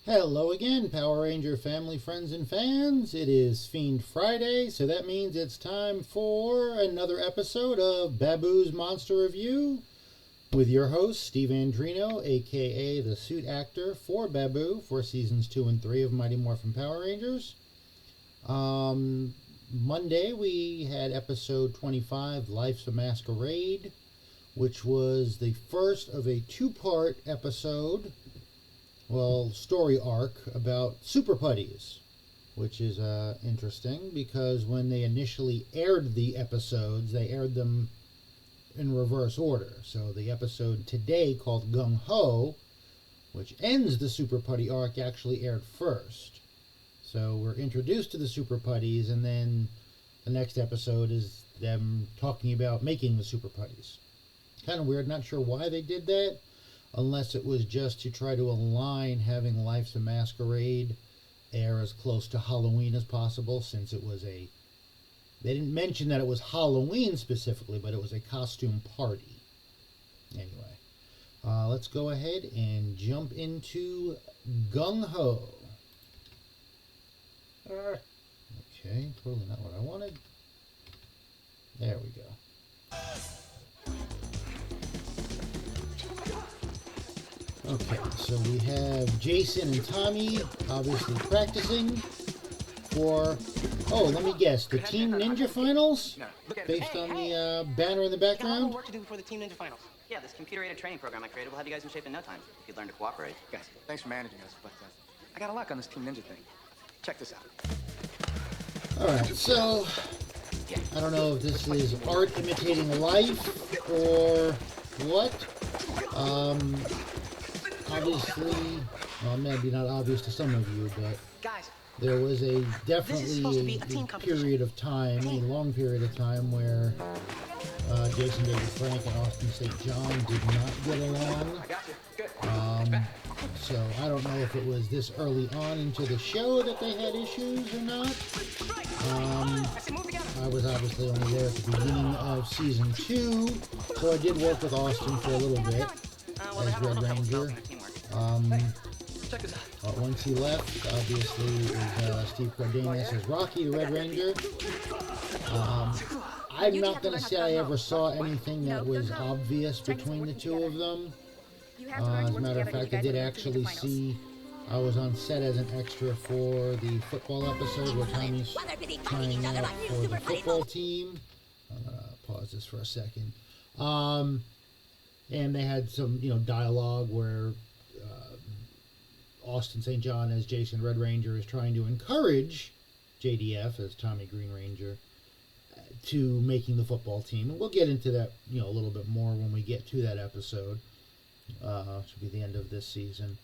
Hello again, Power Ranger family, friends, and fans. It is Fiend Friday, so that means it's time for another episode of Baboo's Monster Review with your host, Steve Andrino, aka the suit actor for Baboo for seasons 2 and 3 of Mighty Morphin Power Rangers. Monday we had episode 25, Life's a Masquerade, which was the first of a two-part episode, story arc about Super Putties, which is interesting because when they initially aired the episodes, they aired them in reverse order. So the episode today called Gung Ho, which ends the Super Putty arc, actually aired first. So we're introduced to the Super Putties, and then the next episode is them talking about making the Super Putties. Kind of weird, not sure why they did that, unless it was just to try to align having Life's a Masquerade air as close to Halloween as possible, since it was they didn't mention that it was Halloween specifically, but it was a costume party. Anyway, let's go ahead and jump into Gung Ho. Okay, totally not what I wanted. There we go. Okay, so we have Jason and Tommy obviously practicing for, let me guess, the Team Ninja Finals? Based on the banner in the Got a background? little work to do before the Team Ninja Finals. Yeah, this computer-aided training program I created will have you guys in shape in no time, if you'd learn to cooperate. Guys, thanks for managing us, but I got a lock on this Team Ninja thing. Check this out. Alright, so I don't know if this is art imitating life or what. Obviously, well, maybe not obvious to some of you, but Guys, there was This is supposed to be definitely a team a competition. period of time, a long period of time, where Jason David Frank and Austin St. John did not get along. I got you. Good. So I don't know if it was this early on into the show that they had issues or not. I was obviously only there at the beginning of season 2, so I did work with Austin for a little bit as Red Ranger. Check this out. Once he left, obviously, it was Steve Cardenas as Rocky, the Red Ranger. I'm not going to say I ever saw anything that was obvious between the two of them. As a matter of fact, I did actually see, I was on set as an extra for the football episode where Tommy's trying out for the football team. I'm going to pause this for a second. And they had some, dialogue where Austin St. John as Jason Red Ranger is trying to encourage JDF as Tommy Green Ranger to making the football team. And we'll get into that, a little bit more when we get to that episode. Should be the end of this season.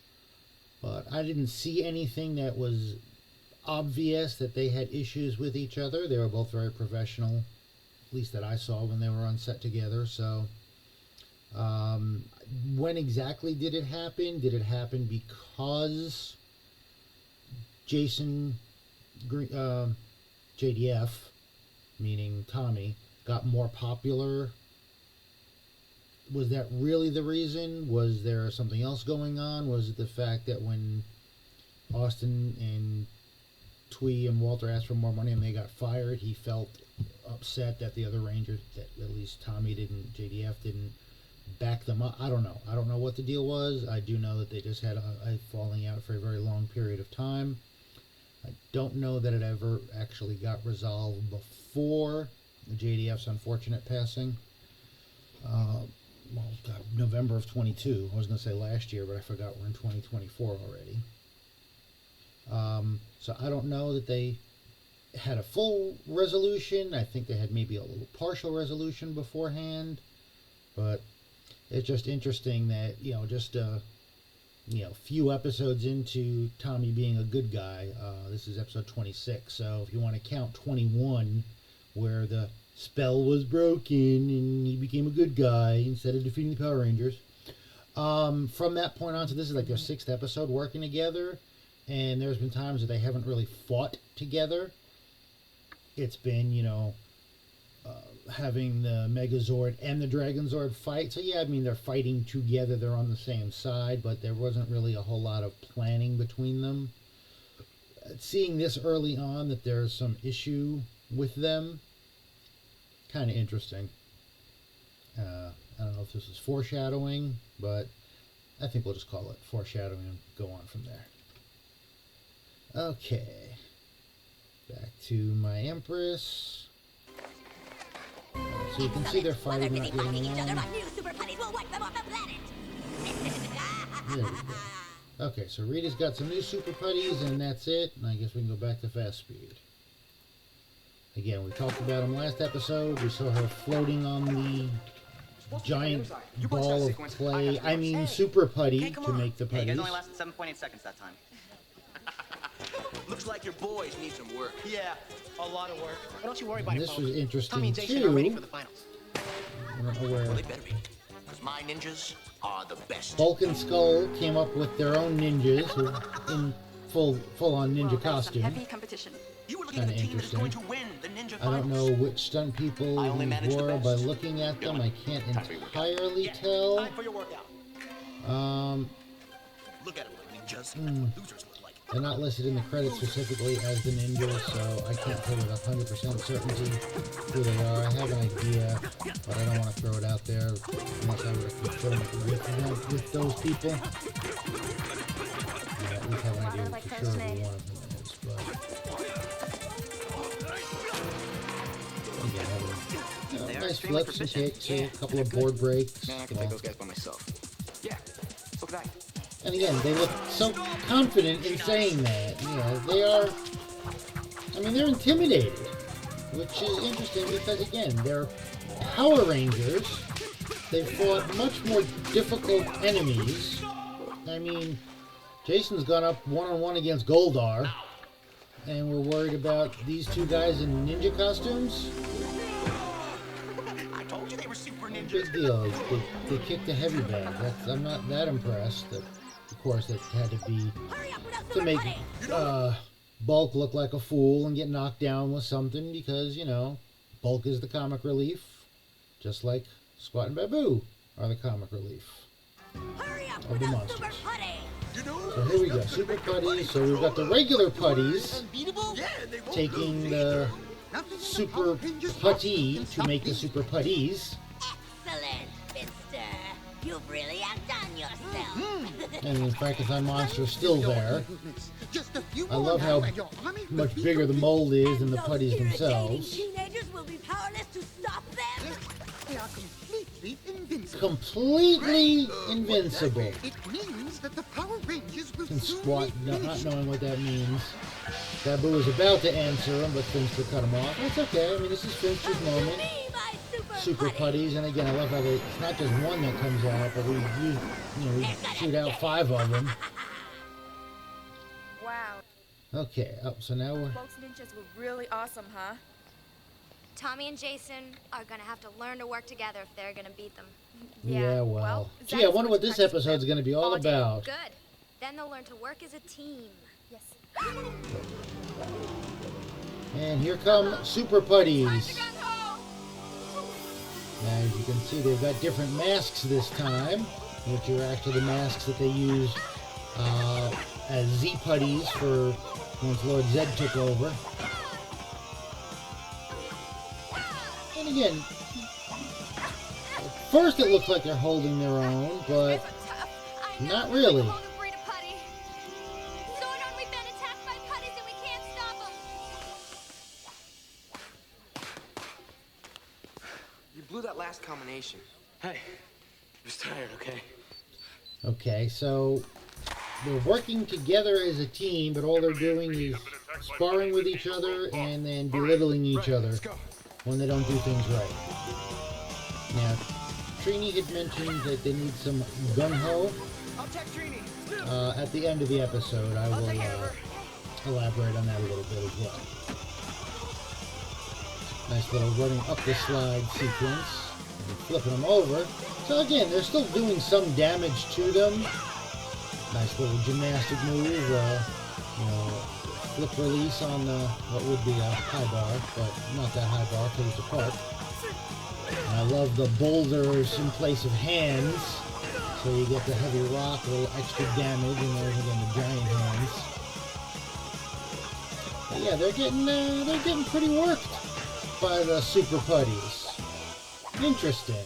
But I didn't see anything that was obvious that they had issues with each other. They were both very professional, at least that I saw when they were on set together. So when exactly did it happen? Did it happen because Jason, JDF, meaning Tommy, got more popular? Was that really the reason? Was there something else going on? Was it the fact that when Austin and Twee and Walter asked for more money and they got fired, he felt upset that the other Rangers, that at least Tommy didn't, JDF didn't back them up? I don't know. I don't know what the deal was. I do know that they just had a falling out for a very long period of time. I don't know that it ever actually got resolved before JDF's unfortunate passing. November of 22. I was going to say last year, but I forgot we're in 2024 already. So I don't know that they had a full resolution. I think they had maybe a little partial resolution beforehand. But it's just interesting that, just a few episodes into Tommy being a good guy, this is episode 26. So if you want to count 21, where the spell was broken and he became a good guy instead of defeating the Power Rangers. From that point on, so this is like their 6th episode working together, and there's been times that they haven't really fought together. It's been, having the Megazord and the Dragonzord fight. So yeah, I mean, they're fighting together, they're on the same side, but there wasn't really a whole lot of planning between them. Seeing this early on that there's some issue with them, kind of interesting. I don't know if this is foreshadowing, but I think we'll just call it foreshadowing and go on from there. Okay, back to my Empress. So you can see they're fighting, not getting along. There we go. Okay, so Rita's got some new Super Putties, and that's it. And I guess we can go back to Fast Speed. Again, we talked about them last episode. We saw her floating on the giant ball of clay. I mean, Super Putty to make the Yeah, you guys putties. only lasted 7.8 seconds that time. Looks like your boys need some work. Yeah, a lot of work. But don't you worry about And it, this folks. was interesting Tommy and Jason are ready too. for the finals. I don't know where Well, they better be, because my ninjas are the best. Bulk and Skull came up with their own ninjas who in full-on ninja costume. Heavy competition. You were looking at a Kinda team that is interesting. going to win the ninja I don't finals. know which stunt people I only manage these the were best. by looking at them. I can't entirely tell. Time for your workout. Look at them, ninjas. That's what losers look like. They're not listed in the credits specifically as the ninjas, so I can't tell with 100% certainty who they are. I have an idea, but I don't want to throw it out there unless I were to confirm it with those people. I at least have an idea for sure who one of them is, but again, nice flips and kicks, a couple of board breaks. Man, I can fight those guys by myself. Yeah, so could I. And again, they look so confident in saying that. You know, they are, I mean, they're intimidated, which is interesting because, again, they're Power Rangers. They fought much more difficult enemies. I mean, Jason's gone up one-on-one against Goldar, and we're worried about these two guys in ninja costumes? I told you they were super ninjas. Big deal. They kicked a heavy bag. I'm not that impressed. Of course, that had to be to make Bulk look like a fool and get knocked down with something because, you know, Bulk is the comic relief, just like Squat and Baboo are the comic relief of the monsters. So here we go, Super Putties. So we've got the regular Putties taking the Super Putty to make the Super Putties. Excellent, Mister. You've really outdone yourself. And the Frankenstein monster's still there. I love how much bigger the mold is than the putties themselves. Teenagers will be powerless to stop them. They are completely invincible. Completely invincible. It means that the Power Rangers will And soon Squat be not knowing what that means. Baboo was about to answer him, but Finster cut him off. That's okay. I mean, this is Finster's moment. Me, my Super Putties, and again, I love how it's not just one that comes out, but we shoot out 5 of them. Wow. Okay, so now we're... Folks ninjas were really awesome, huh? Tommy and Jason are gonna have to learn to work together if they're gonna beat them. Yeah, well. Zach's Gee, I wonder going what to this practice episode's them going to be all all day. about. Good. Then they'll learn to work as a team. Yes. And here come Super Putties. Now, as you can see, they've got different masks this time, which are actually the masks that they used as Z Putties for once Lord Zed took over. And again, at first it looks like they're holding their own, but not really. You blew that last combination. Hey, just tired, okay? Okay, so they're working together as a team, but all they're doing is sparring with each other and then belittling each other when they don't do things right. Now, Trini had mentioned that they need some gung-ho. I'll check Trini. At the end of the episode, I will elaborate on that a little bit as well. Nice little running up the slide sequence and flipping them over. So again, they're still doing some damage to them. Nice little gymnastic move, flip release on what would be a high bar, but not that high bar because it's a park. I love the boulders in place of hands. So you get the heavy rock, a little extra damage, and there's again the giant hands. But yeah, they're getting pretty worked by the Super Putties. Interesting.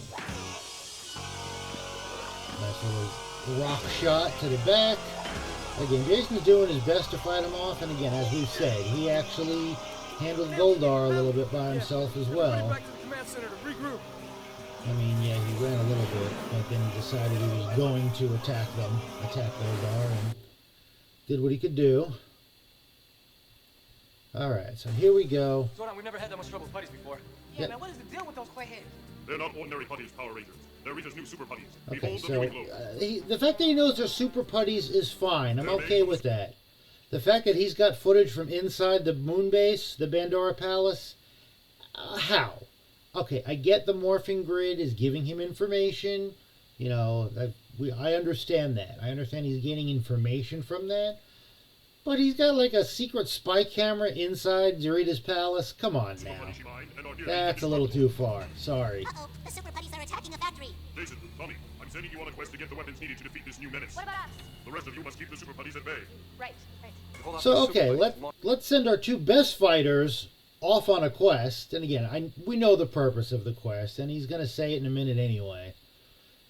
Nice little rock shot to the back. Again, Jason's doing his best to fight him off, and again, as we've said, he actually handled Goldar a little bit by himself as well. Back to the command center to regroup. I mean, yeah, he ran a little bit, but then he decided he was going to attack Goldar, and did what he could do. Alright, so here we go. Zordon, we've never had that much trouble with putties before. Yeah, man, what is the deal with those clay heads? They're not ordinary putties, Power Rangers. They're Rita's new super putties. Okay, Behold the so viewing globe. the fact that he knows they're Super Putties is fine. I'm okay with that. The fact that he's got footage from inside the moon base, the Bandora Palace, how? Okay, I get the morphing grid is giving him information. You know, I understand that. I understand he's gaining information from that. But he's got like a secret spy camera inside Zarita's palace. Come on now. That's a little too far. Sorry. Uh-oh, the Super Putties are attacking the factory. Jason, Tommy, I'm sending you on a quest to get the weapons needed to defeat this new menace. What about us? The rest of you must keep the super putties at bay. Right, right. So, okay, let's send our two best fighters off on a quest. And again, we know the purpose of the quest, and he's going to say it in a minute anyway.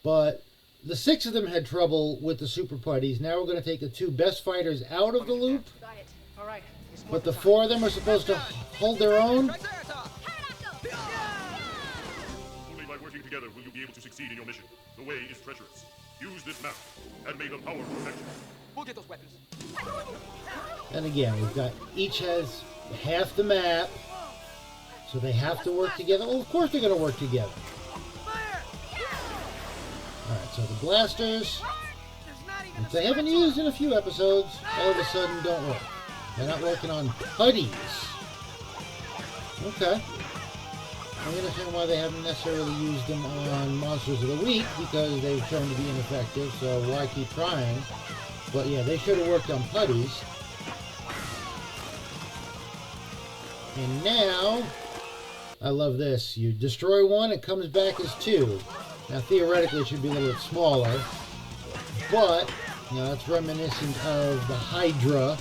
But the 6 of them had trouble with the Super Putties. Now we're going to take the 2 best fighters out of the loop. Got it. All right. But the 4 of them are supposed to hold their own. Only by working together will you be able to succeed in your mission. The way is treacherous. Use this map, and may the power protect you. We'll get those weapons. And again, we've got, each has half the map. So they have to work together. Well, of course they're going to work together. Alright, so the blasters, which they haven't used in a few episodes, all of a sudden don't work. They're not working on putties. Okay. I understand why they haven't necessarily used them on Monsters of the Week, because they've shown to be ineffective, so why keep trying? But yeah, they should have worked on putties. And now, I love this. You destroy one, it comes back as 2. Now, theoretically, it should be a little bit smaller, but, you know, it's reminiscent of the Hydra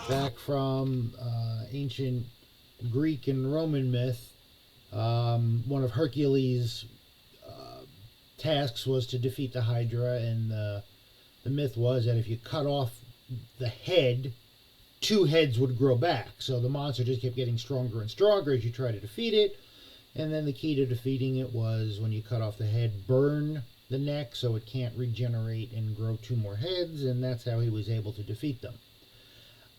back from ancient Greek and Roman myth. One of Hercules' tasks was to defeat the Hydra, and the myth was that if you cut off the head, 2 heads would grow back. So the monster just kept getting stronger and stronger as you try to defeat it. And then the key to defeating it was, when you cut off the head, burn the neck so it can't regenerate and grow 2 more heads, and that's how he was able to defeat them.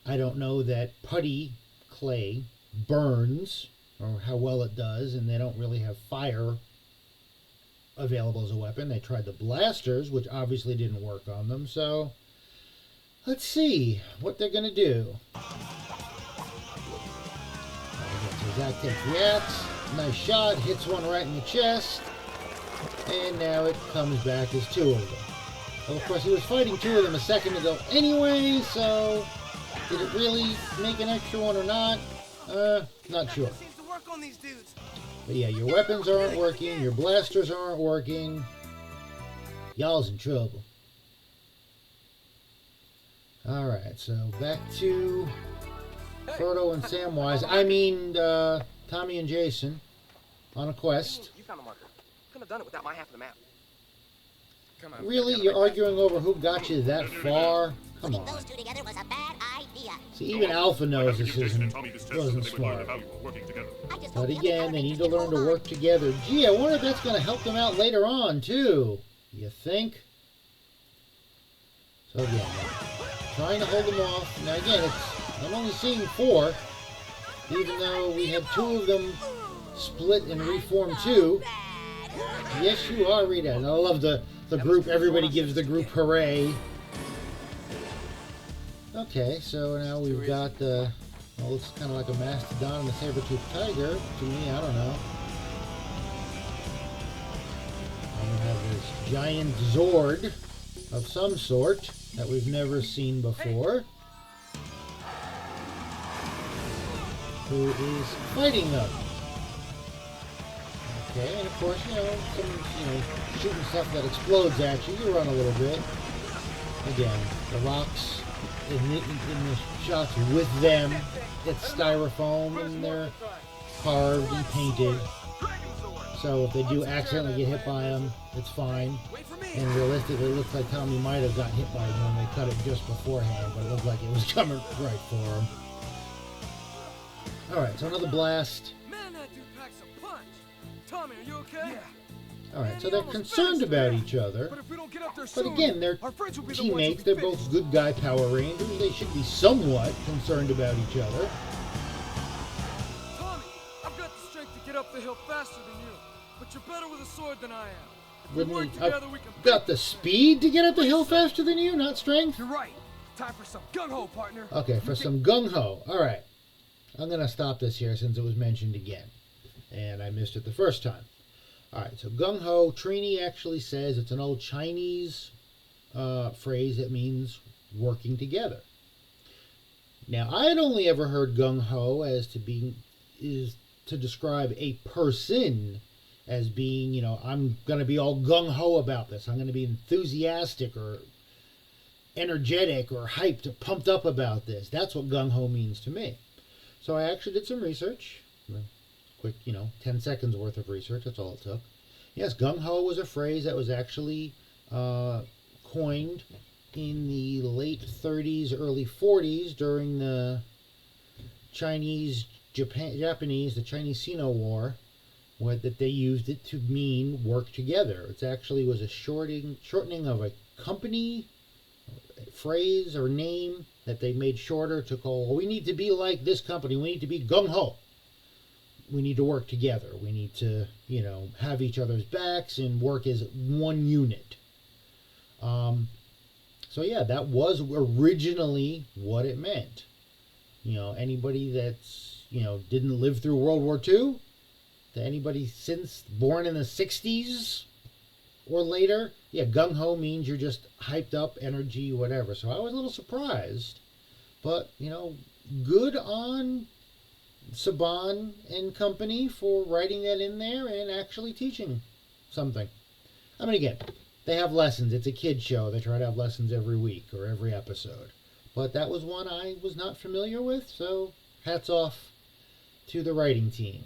I don't know that putty clay burns, or how well it does, and they don't really have fire available as a weapon. They tried the blasters, which obviously didn't work on them, so let's see what they're going to do. So Zach takes the axe. Nice shot, hits one right in the chest, and now it comes back as 2 of them. Well, of course, he was fighting 2 of them a second ago anyway, so did it really make an extra one or not? Not sure. But yeah, your weapons aren't working, your blasters aren't working. Y'all's in trouble. Alright, so back to Frodo and Samwise. I mean, Tommy and Jason on a quest. You found the marker. Couldn't have done it without my half of the map. Come on. Really? You're arguing over who got you that far? Come on. Those 2 together was a bad idea. See, even Alpha knows this wasn't smart. But again, they need to learn to work together. Gee, I wonder if that's going to help them out later on, too. You think? So again, trying to hold them off. Now again, I'm only seeing 4. Even though we had 2 of them split and reform 2. Yes, you are, Rita. And I love the group. Everybody gives the group hooray. Okay, so now we've got the... Well, looks kind of like a mastodon and a saber-toothed tiger. To me, I don't know. And we have this giant Zord of some sort that we've never seen before, who is fighting them. Okay, and of course, shooting stuff that explodes at you, you run a little bit. Again, the rocks in the shots with them, it's styrofoam and they're carved and painted. So if they do accidentally get hit by them, it's fine. And realistically, it looks like Tommy might have got hit by one. They cut it just beforehand, but it looked like it was coming right for him. Alright, so another blast. Man, that dude packs a punch. Tommy, are you okay? Yeah. Alright, so they're concerned about each other. But again, they're teammates. They're both good guy Power Rangers. They should be somewhat concerned about each other. Tommy, I've got the strength to get up the hill faster than you. But you're better with a sword than I am. I've got the speed to get up the hill faster than you, not strength? You're right. Time for some gung-ho, partner. Okay, for some gung-ho. Alright. I'm going to stop this here since it was mentioned again. And I missed it the first time. Alright, so gung-ho, Trini actually says it's an old Chinese phrase that means working together. Now, I had only ever heard gung-ho as to describe a person as being, I'm going to be all gung-ho about this. I'm going to be enthusiastic or energetic or hyped or pumped up about this. That's what gung-ho means to me. So I actually did some research. Quick, 10 seconds worth of research. That's all it took. Yes, gung-ho was a phrase that was actually coined in the late 30s, early 40s during the Chinese Sino War, that they used it to mean work together. It actually was a shortening of a company phrase or name that they made shorter to call, we need to be like this company. We need to be gung-ho. We need to work together. We need to, have each other's backs and work as one unit. So yeah, that was originally what it meant. Anybody that's, didn't live through World War II, to anybody since born in the 60s or later, yeah, gung-ho means you're just hyped up, energy, whatever. So I was a little surprised. But, good on Saban and company for writing that in there and actually teaching something. I mean, again, they have lessons. It's a kid's show. They try to have lessons every week or every episode. But that was one I was not familiar with, so hats off to the writing team.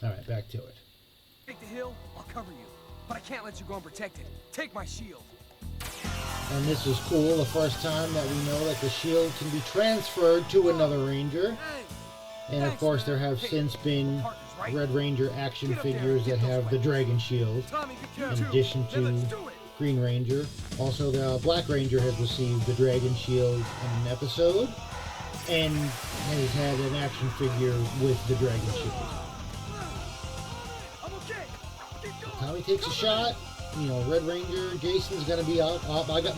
All right, back to it. Take the hill, I'll cover you. But I can't let you go unprotected. Take my shield. And this is cool, the first time that we know that the shield can be transferred to another Ranger. And of course there have since been Red Ranger action figures that have the Dragon Shield, in addition to Green Ranger. Also the Black Ranger has received the Dragon Shield in an episode, and has had an action figure with the Dragon Shield. Tommy takes a shot. Red Ranger, Jason's gonna be out.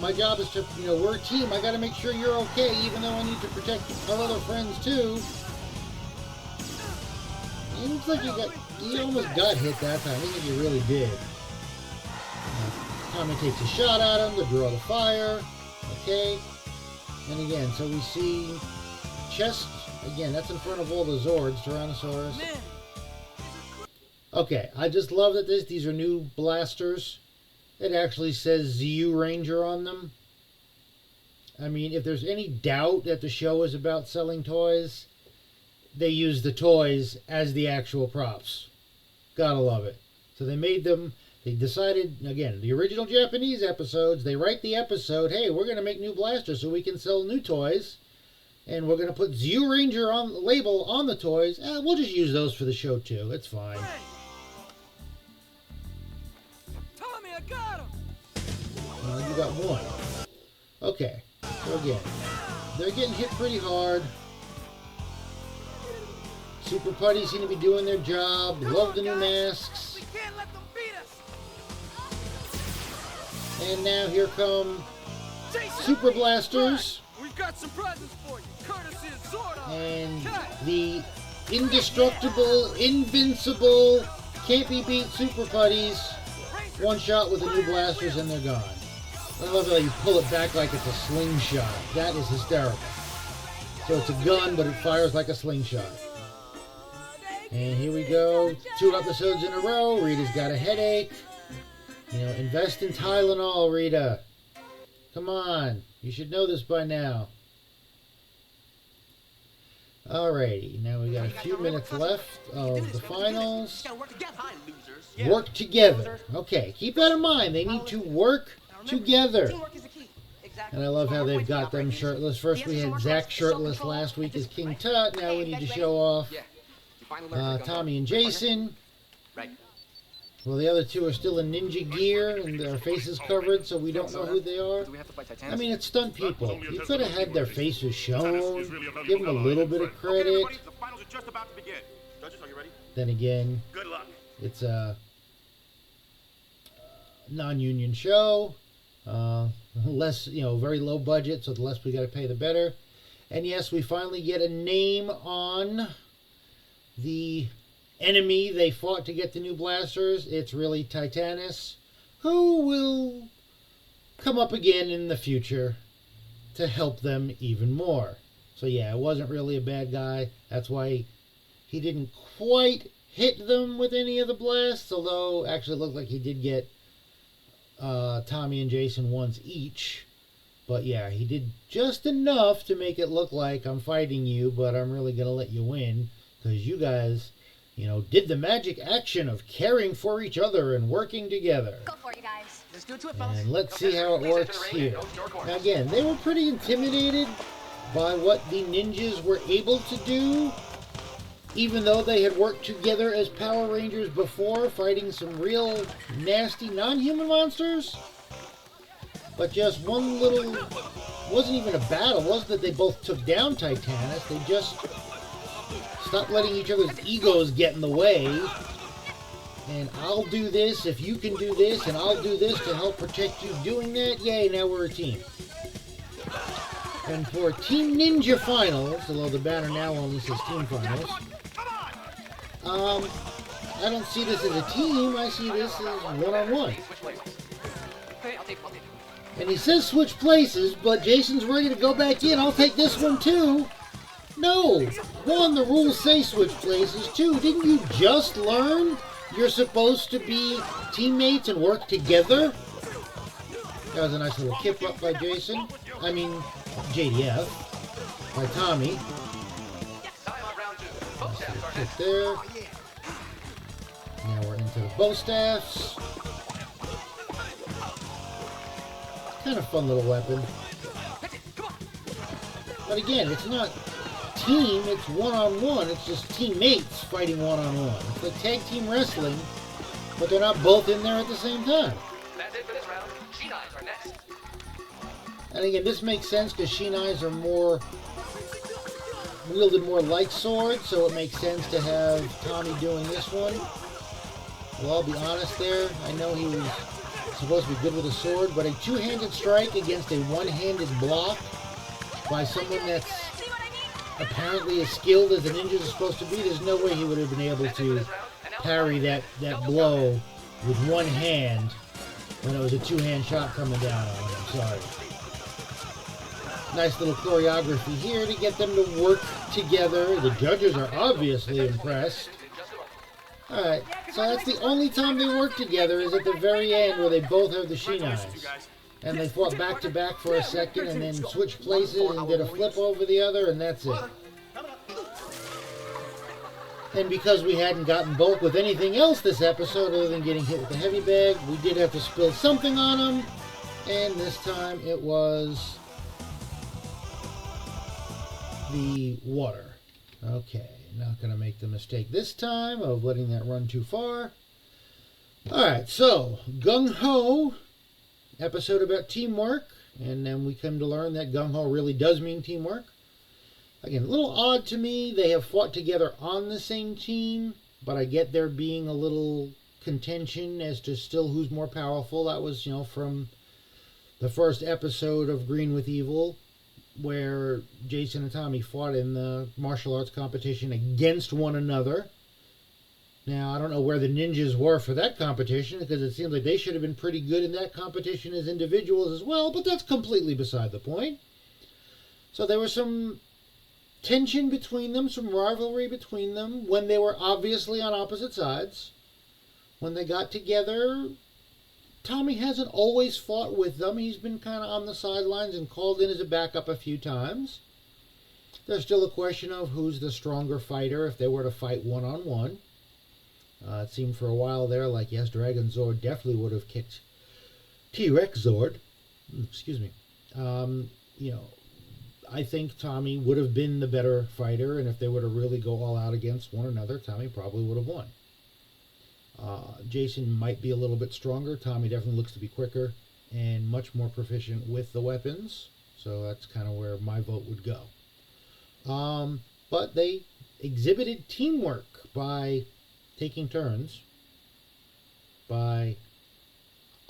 My job is to, we're a team. I gotta make sure you're okay, even though I need to protect our other friends too. It looks like you almost got hit that time. I think you really did. Tommy takes a shot at him to draw the fire. Okay. And again, so we see chest. Again, that's in front of all the Zords, Tyrannosaurus. Okay, I just love that these are new blasters. It actually says ZU Ranger on them. I mean, if there's any doubt that the show is about selling toys, they use the toys as the actual props. Gotta love it. So they decided, again, the original Japanese episodes, they write the episode, hey, we're going to make new blasters so we can sell new toys. And we're going to put ZU Ranger on the label on the toys. We'll just use those for the show too. It's fine. Tommy, I got him. Well, you got one. Okay. So again, they're getting hit pretty hard. Super Putties seem to be doing their job. Love the new masks. We can't let them beat us. And now here come Jason, Super Blasters. We've got some presents for you, courtesy of Zorda. And the indestructible, invincible, can't be beat Super Putties. One shot with the new blasters and they're gone. I love how you pull it back like it's a slingshot. That is hysterical. So it's a gun, but it fires like a slingshot. And here we go. 2 episodes in a row. Rita's got a headache. You know, invest in Tylenol, Rita. Come on. You should know this by now. Alrighty. Now we got a few minutes left of the finals. Work together. Okay. Keep that in mind. They need to work together. And I love how they've got them shirtless. First we had Zach shirtless last week as King Tut. Now we need to show off Tommy and Jason. Well, the other two are still in ninja gear and their faces covered, so we don't know who they are. I mean, it's stunt people. You could have had their faces shown. Give them a little bit of credit. Then again, it's a non-union show. Less, you know, very low budget, so the less we got to pay, the better. And yes, we finally get a name on the enemy they fought to get the new blasters. It's really Titanus, who will come up again in the future to help them even more. So yeah, it wasn't really a bad guy. That's why he didn't quite hit them with any of the blasts, although actually it looked like he did get Tommy and Jason once each. But yeah, he did just enough to make it look like I'm fighting you, but I'm really going to let you win because you guys, you know, did the magic action of caring for each other and working together. Go for it, you guys. Let's do it to it, fellas. And let's see how it works here. Now again, they were pretty intimidated by what the ninjas were able to do, even though they had worked together as Power Rangers before, fighting some real nasty non-human monsters. But just one little, wasn't even a battle, wasn't that they both took down Titanus, they just stopped letting each other's egos get in the way. And I'll do this if you can do this, and I'll do this to help protect you doing that. Yay, now we're a team. And for Team Ninja Finals, although the banner now only says Team Finals, I don't see this as a team, I see this as one-on-one. And he says switch places, but Jason's ready to go back in. I'll take this one too. No! 1, the rules say switch places. 2, didn't you just learn you're supposed to be teammates and work together? That was a nice little kip up by Jason. I mean, JDF. By Tommy. Nice little kick there. Now we're into the bow staffs. Kind of fun little weapon. But again, it's not team, it's one-on-one. It's just teammates fighting one-on-one. It's like tag team wrestling, but they're not both in there at the same time. That's it for this round. She-Knives are next. And again, this makes sense because She-Knives are more wielded more like swords, so it makes sense to have Tommy doing this one. Well, I'll be honest there. I know he was supposed to be good with a sword, but a two-handed strike against a one-handed block by someone that's apparently as skilled as the ninjas are supposed to be, there's no way he would have been able to parry that blow with one hand when it was a two-hand shot coming down on him. I'm sorry. Nice little choreography here to get them to work together. The judges are obviously impressed. Alright, so that's the only time they work together is at the very end where they both have the She-Knives. And they fought back to back for a second and then switched places and did a flip over the other, and that's it. And because we hadn't gotten bulk with anything else this episode other than getting hit with the heavy bag, we did have to spill something on them. And this time it was the water. Okay, not going to make the mistake this time of letting that run too far. Alright, so Gung Ho episode about teamwork, and then we come to learn that Gung Ho really does mean teamwork. Again, a little odd to me. They have fought together on the same team, but I get there being a little contention as to still who's more powerful. That was, you know, from the first episode of Green with Evil, where Jason and Tommy fought in the martial arts competition against one another. Now, I don't know where the ninjas were for that competition, because it seems like they should have been pretty good in that competition as individuals as well, but that's completely beside the point. So there were some tension between them, some rivalry between them when they were obviously on opposite sides. When they got together, Tommy hasn't always fought with them. He's been kind of on the sidelines and called in as a backup a few times. There's still a question of who's the stronger fighter if they were to fight one-on-one. It seemed for a while there like, yes, Dragon Zord definitely would have kicked T-Rex Zord. Excuse me. I think Tommy would have been the better fighter, and if they were to really go all out against one another, Tommy probably would have won. Jason might be a little bit stronger. Tommy definitely looks to be quicker and much more proficient with the weapons, so that's kind of where my vote would go. But they exhibited teamwork by taking turns, by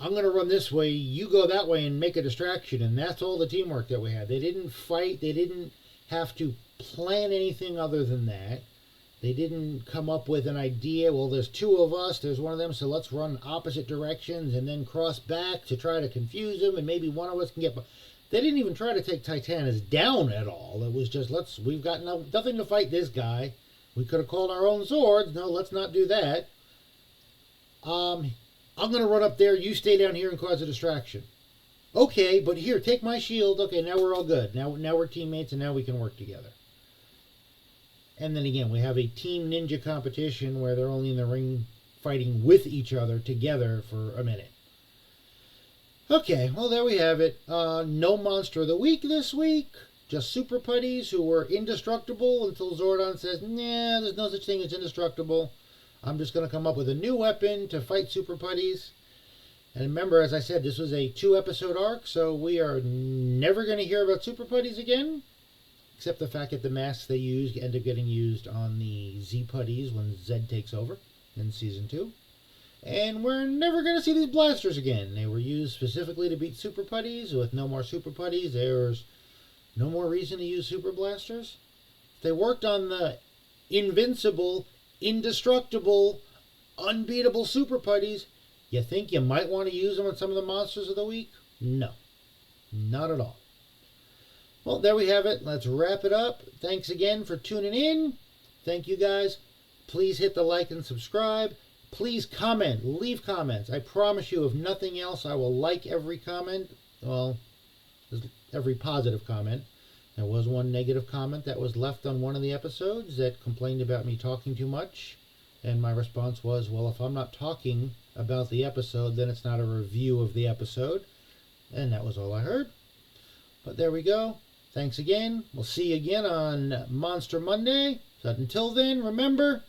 I'm going to run this way, you go that way and make a distraction, and that's all the teamwork that we had. They didn't fight. They didn't have to plan anything other than that. They didn't come up with an idea, well, there's two of us, there's one of them, so let's run opposite directions and then cross back to try to confuse them, and maybe one of us can get... They didn't even try to take Titanus down at all. It was just, we've got nothing to fight this guy. We could have called our own swords. No, let's not do that. I'm going to run up there. You stay down here and cause a distraction. Okay, but here, take my shield. Okay, now we're all good. Now we're teammates, and now we can work together. And then again, we have a team ninja competition where they're only in the ring fighting with each other together for a minute. Okay, well, there we have it. No Monster of the Week this week. Just Super Putties, who were indestructible until Zordon says, nah, there's no such thing as indestructible. I'm just going to come up with a new weapon to fight Super Putties. And remember, as I said, this was a 2-episode arc, so we are never going to hear about Super Putties again. Except the fact that the masks they used end up getting used on the Z Putties when Zed takes over in Season 2. And we're never going to see these blasters again. They were used specifically to beat Super Putties. With no more Super Putties, there's no more reason to use Super Blasters. If they worked on the invincible, indestructible, unbeatable Super Putties, you think you might want to use them on some of the Monsters of the Week? No. Not at all. Well, there we have it. Let's wrap it up. Thanks again for tuning in. Thank you guys. Please hit the like and subscribe. Please comment. Leave comments. I promise you, if nothing else, I will like every comment. Well, every positive comment. There was one negative comment that was left on one of the episodes that complained about me talking too much. And my response was, well, if I'm not talking about the episode, then it's not a review of the episode. And that was all I heard. But there we go. Thanks again. We'll see you again on Monster Monday. So until then, remember,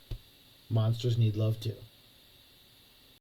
monsters need love too.